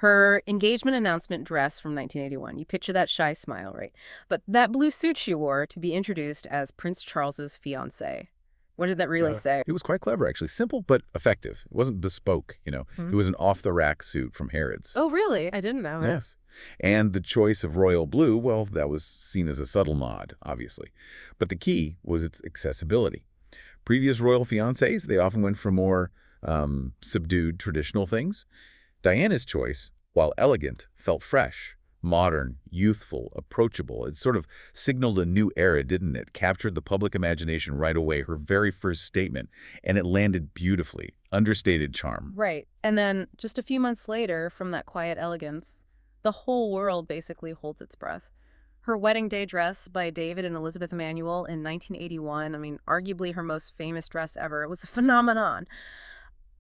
Her engagement announcement dress from 1981. You picture that shy smile, right? But that blue suit she wore to be introduced as Prince Charles's fiancée. What did that really say? It was quite clever, actually. Simple, but effective. It wasn't bespoke, you know. Hmm? It was an off-the-rack suit from Harrods. Oh, really? I didn't know. Yes. And the choice of royal blue, well, that was seen as a subtle nod, obviously. But the key was its accessibility. Previous royal fiancés, they often went for more subdued traditional things. Diana's choice, while elegant, felt fresh, modern, youthful, approachable. It sort of signaled a new era, didn't it? Captured the public imagination right away, her very first statement, and it landed beautifully. Understated charm. Right. And then just a few months later, from that quiet elegance, the whole world basically holds its breath. Her wedding day dress by David and Elizabeth Emanuel in 1981, I mean, arguably her most famous dress ever. It was a phenomenon.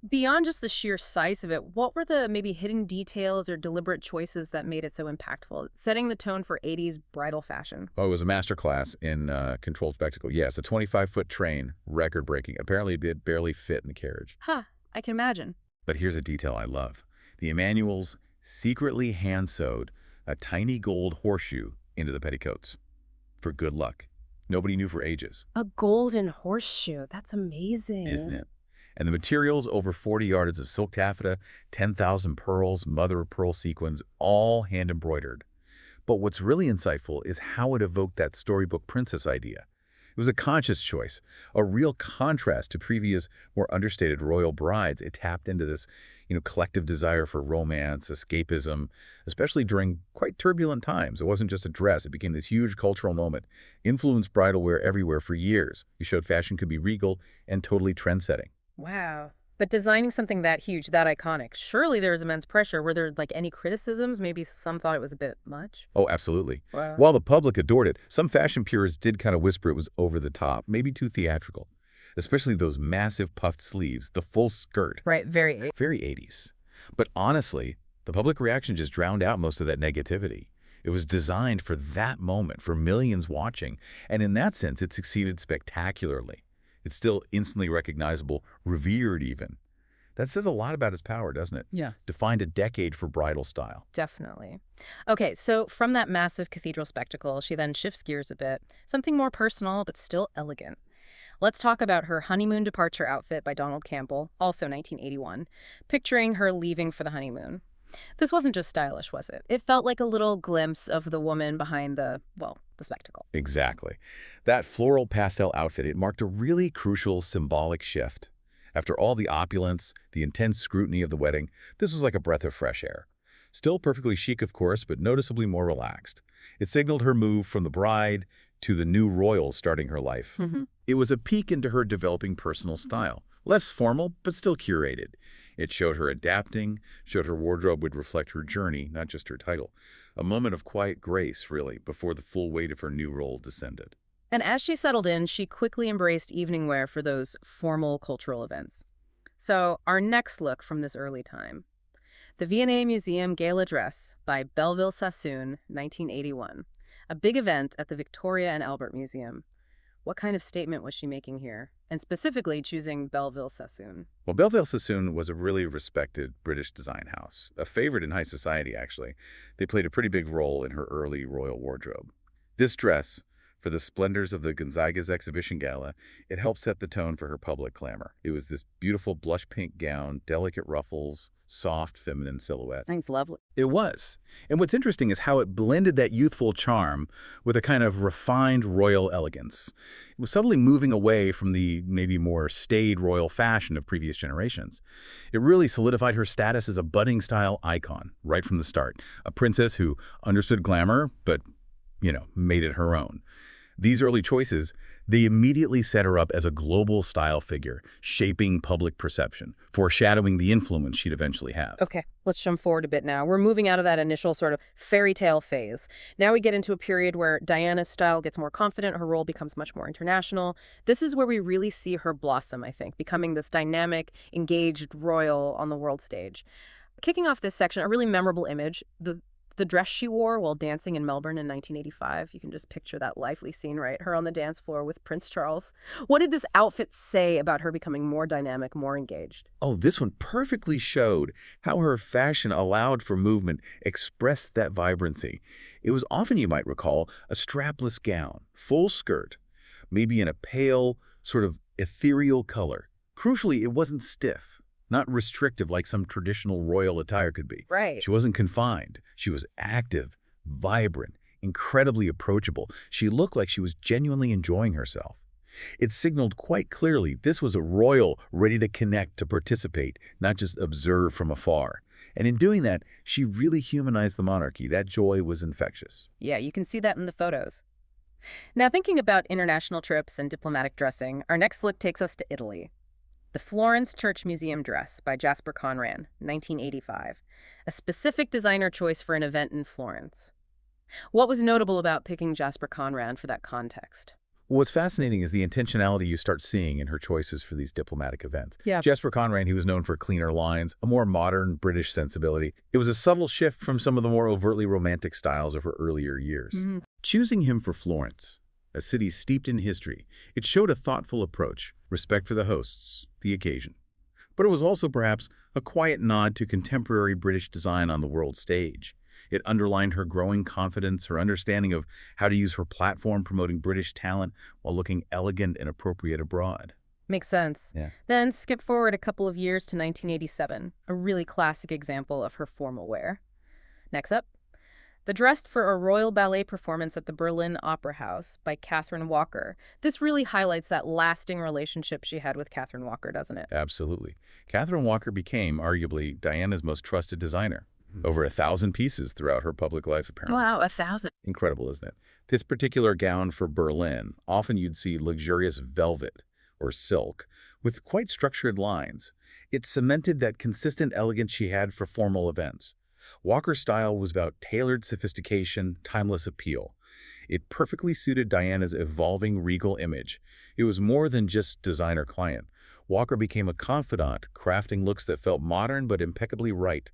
Beyond just the sheer size of it, what were the maybe hidden details or deliberate choices that made it so impactful, setting the tone for 80s bridal fashion? Oh, it was a masterclass in controlled spectacle. Yes, a 25-foot train, record-breaking. Apparently, it did barely fit in the carriage. Huh, I can imagine. But here's a detail I love. The Emanuels secretly hand-sewed a tiny gold horseshoe into the petticoats for good luck. Nobody knew for ages, A golden horseshoe. That's amazing. isn't it? And the materials, over 40 yards of silk taffeta, 10,000 pearls, mother-of-pearl sequins, all hand-embroidered. But what's really insightful is how it evoked that storybook princess idea. It was a conscious choice, a real contrast to previous, more understated royal brides. It tapped into this, collective desire for romance, escapism, especially during quite turbulent times. It wasn't just a dress. It became this huge cultural moment, influenced bridal wear everywhere for years. You showed fashion could be regal and totally trend-setting. Wow. But designing something that huge, that iconic, surely there was immense pressure. Were there like any criticisms? Maybe some thought it was a bit much? Oh, absolutely. Wow. While the public adored it, some fashion purists did kind of whisper it was over the top, maybe too theatrical, especially those massive puffed sleeves, the full skirt. Right, very. Very 80s. But honestly, the public reaction just drowned out most of that negativity. It was designed for that moment, for millions watching, and in that sense, it succeeded spectacularly. It's still instantly recognizable, revered even. That says a lot about its power, doesn't it? Yeah. Defined a decade for bridal style. Definitely. Okay, so from that massive cathedral spectacle, she then shifts gears a bit, something more personal but still elegant. Let's talk about her honeymoon departure outfit by Donald Campbell, also 1981, picturing her leaving for the honeymoon. This wasn't just stylish, was it? It felt like a little glimpse of the woman behind the spectacle. Exactly. That floral pastel outfit, it marked a really crucial symbolic shift. After all the opulence, the intense scrutiny of the wedding, this was like a breath of fresh air. Still perfectly chic, of course, but noticeably more relaxed. It signaled her move from the bride to the new royal starting her life. Hmm. It was a peek into her developing personal style. Less formal, but still curated. It showed her adapting, showed her wardrobe would reflect her journey, not just her title. A moment of quiet grace, really, before the full weight of her new role descended. And as she settled in, she quickly embraced evening wear for those formal cultural events. So, our next look from this early time. The V&A Museum Gala Dress by Belleville Sassoon, 1981. A big event at the Victoria and Albert Museum. What kind of statement was she making here? And specifically choosing Belleville Sassoon. Well, Belleville Sassoon was a really respected British design house, a favorite in high society, actually. They played a pretty big role in her early royal wardrobe. This dress, for the splendors of the Gonzagas exhibition gala, it helped set the tone for her public glamour. It was this beautiful blush pink gown, delicate ruffles, soft, feminine silhouette. Sounds lovely. It was. And what's interesting is how it blended that youthful charm with a kind of refined royal elegance. It was subtly moving away from the maybe more staid royal fashion of previous generations. It really solidified her status as a budding style icon right from the start. A princess who understood glamour, but, made it her own. These early choices, they immediately set her up as a global style figure, shaping public perception, foreshadowing the influence she'd eventually have. Okay, let's jump forward a bit now. We're moving out of that initial sort of fairy tale phase. Now we get into a period where Diana's style gets more confident, her role becomes much more international. This is where we really see her blossom, I think, becoming this dynamic, engaged royal on the world stage. Kicking off this section, a really memorable image, the The dress she wore while dancing in Melbourne in 1985. You can just picture that lively scene, right? Her on the dance floor with Prince Charles. What did this outfit say about her becoming more dynamic, more engaged? Oh, this one perfectly showed how her fashion allowed for movement, expressed that vibrancy. It was often, you might recall, a strapless gown, full skirt, maybe in a pale, sort of ethereal color. Crucially, it wasn't stiff, not restrictive like some traditional royal attire could be. Right. She wasn't confined. She was active, vibrant, incredibly approachable. She looked like she was genuinely enjoying herself. It signaled quite clearly this was a royal ready to connect, to participate, not just observe from afar. And in doing that, she really humanized the monarchy. That joy was infectious. Yeah, you can see that in the photos. Now, thinking about international trips and diplomatic dressing, our next look takes us to Italy. The Florence Church Museum dress by Jasper Conran, 1985. A specific designer choice for an event in Florence. What was notable about picking Jasper Conran for that context? What's fascinating is the intentionality you start seeing in her choices for these diplomatic events. Yeah. Jasper Conran, he was known for cleaner lines, a more modern British sensibility. It was a subtle shift from some of the more overtly romantic styles of her earlier years. Choosing him for Florence, a city steeped in history, it showed a thoughtful approach, respect for the hosts, the occasion. But it was also perhaps a quiet nod to contemporary British design on the world stage. It underlined her growing confidence, her understanding of how to use her platform promoting British talent while looking elegant and appropriate abroad. Makes sense. Yeah. Then skip forward a couple of years to 1987, a really classic example of her formal wear. Next up, the dress for a royal ballet performance at the Berlin Opera House by Catherine Walker. This really highlights that lasting relationship she had with Catherine Walker, doesn't it? Absolutely. Catherine Walker became, arguably, Diana's most trusted designer. Over 1,000 pieces throughout her public life, apparently. Wow, 1,000. Incredible, isn't it? This particular gown for Berlin, often you'd see luxurious velvet or silk with quite structured lines. It cemented that consistent elegance she had for formal events. Walker's style was about tailored sophistication, timeless appeal. It perfectly suited Diana's evolving regal image. It was more than just designer client. Walker became a confidant, crafting looks that felt modern but impeccably right,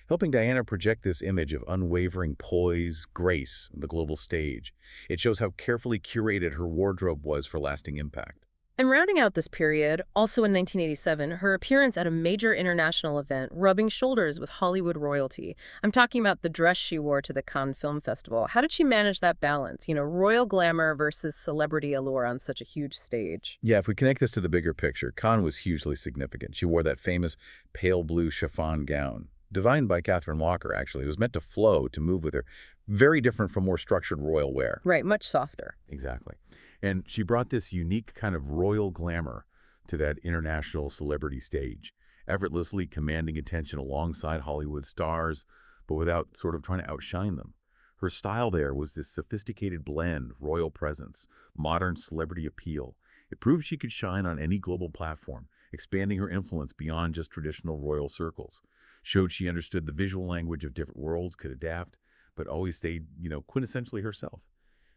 helping Diana project this image of unwavering poise, grace on the global stage. It shows how carefully curated her wardrobe was for lasting impact. And rounding out this period, also in 1987, her appearance at a major international event, rubbing shoulders with Hollywood royalty. I'm talking about the dress she wore to the Cannes Film Festival. How did she manage that balance? You know, royal glamour versus celebrity allure on such a huge stage. Yeah, if we connect this to the bigger picture, Cannes was hugely significant. She wore that famous pale blue chiffon gown, designed by Catherine Walker, actually. It was meant to flow, to move with her. Very different from more structured royal wear. Right, much softer. Exactly. And she brought this unique kind of royal glamour to that international celebrity stage, effortlessly commanding attention alongside Hollywood stars, but without sort of trying to outshine them. Her style there was this sophisticated blend of royal presence, modern celebrity appeal. It proved she could shine on any global platform, expanding her influence beyond just traditional royal circles. Showed she understood the visual language of different worlds, could adapt, but always stayed, quintessentially herself.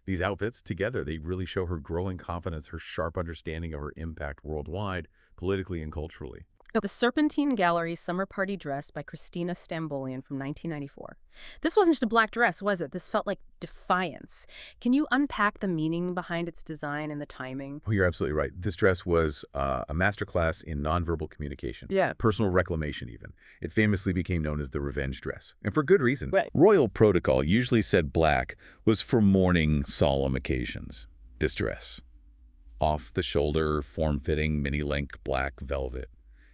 These outfits, together, they really show her growing confidence, her sharp understanding of her impact worldwide, politically and culturally. The Serpentine Gallery Summer Party Dress by Christina Stambolian from 1994. This wasn't just a black dress, was it? This felt like defiance. Can you unpack the meaning behind its design and the timing? Oh, you're absolutely right. This dress was a masterclass in nonverbal communication. Yeah. Personal reclamation, even. It famously became known as the revenge dress. And for good reason. Right. Royal protocol usually said black was for mourning, solemn occasions. This dress. Off-the-shoulder, form-fitting, mini-length black velvet.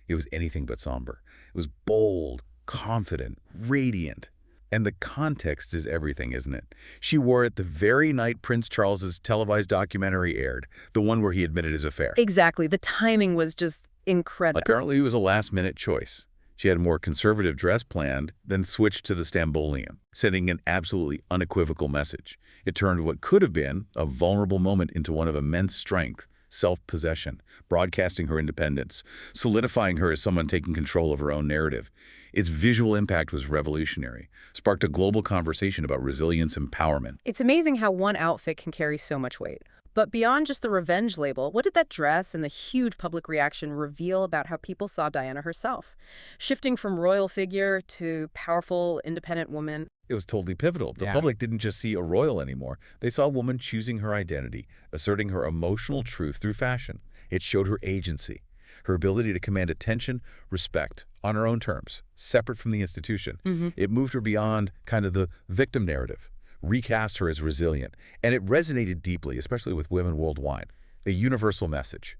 It was anything but somber. It was bold, confident, radiant. And the context is everything, isn't it? She wore it the very night Prince Charles's televised documentary aired, the one where he admitted his affair. Exactly. The timing was just incredible. Apparently, it was a last-minute choice. She had a more conservative dress planned, then switched to the Stambolian, sending an absolutely unequivocal message. It turned what could have been a vulnerable moment into one of immense strength, self-possession, broadcasting her independence, solidifying her as someone taking control of her own narrative. Its visual impact was revolutionary, sparked a global conversation about resilience and empowerment. It's amazing how one outfit can carry so much weight. But beyond just the revenge label, what did that dress and the huge public reaction reveal about how people saw Diana herself? Shifting from royal figure to powerful, independent woman. It was totally pivotal. The Yeah. public didn't just see a royal anymore. They saw a woman choosing her identity, asserting her emotional truth through fashion. It showed her agency, her ability to command attention, respect, on her own terms, separate from the institution. It moved her beyond kind of the victim narrative, recast her as resilient, and it resonated deeply, especially with women worldwide. A universal message.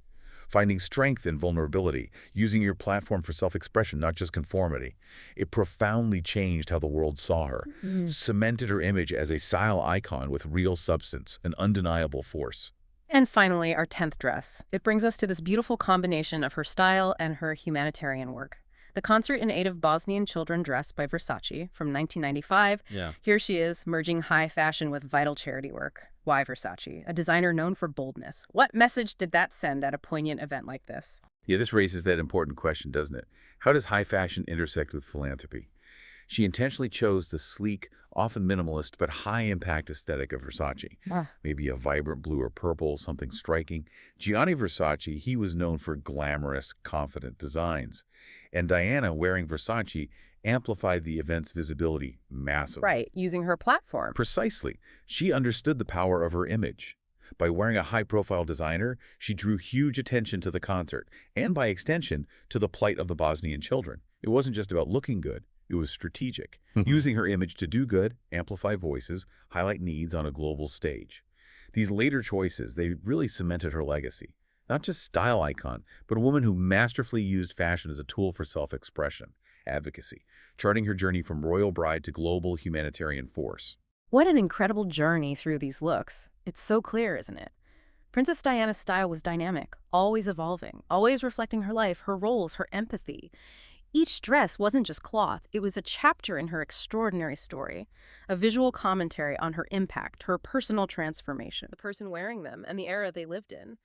Finding strength in vulnerability, using your platform for self-expression, not just conformity. It profoundly changed how the world saw her, cemented her image as a style icon with real substance, an undeniable force. And finally, our 10th dress. It brings us to this beautiful combination of her style and her humanitarian work. The Concert in Aid of Bosnian Children dress by Versace from 1995. Yeah. Here she is, merging high fashion with vital charity work. Why Versace? A designer known for boldness. What message did that send at a poignant event like this? Yeah, this raises that important question, doesn't it? How does high fashion intersect with philanthropy? She intentionally chose the sleek, often minimalist, but high-impact aesthetic of Versace. Maybe a vibrant blue or purple, something striking. Gianni Versace, he was known for glamorous, confident designs. And Diana, wearing Versace, amplified the event's visibility massively. Right, using her platform. Precisely. She understood the power of her image. By wearing a high-profile designer, she drew huge attention to the concert, and by extension, to the plight of the Bosnian children. It wasn't just about looking good. It was strategic, using her image to do good, amplify voices, highlight needs on a global stage. These later choices, they really cemented her legacy. Not just style icon, but a woman who masterfully used fashion as a tool for self-expression, advocacy, charting her journey from royal bride to global humanitarian force. What an incredible journey through these looks. It's so clear, isn't it? Princess Diana's style was dynamic, always evolving, always reflecting her life, her roles, her empathy. Each dress wasn't just cloth, it was a chapter in her extraordinary story, a visual commentary on her impact, her personal transformation, the person wearing them, and the era they lived in.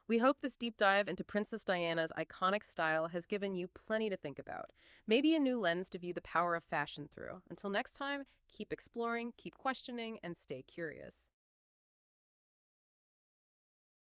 We hope this deep dive into Princess Diana's iconic style has given you plenty to think about, maybe a new lens to view the power of fashion through. Until next time, keep exploring, keep questioning, and stay curious.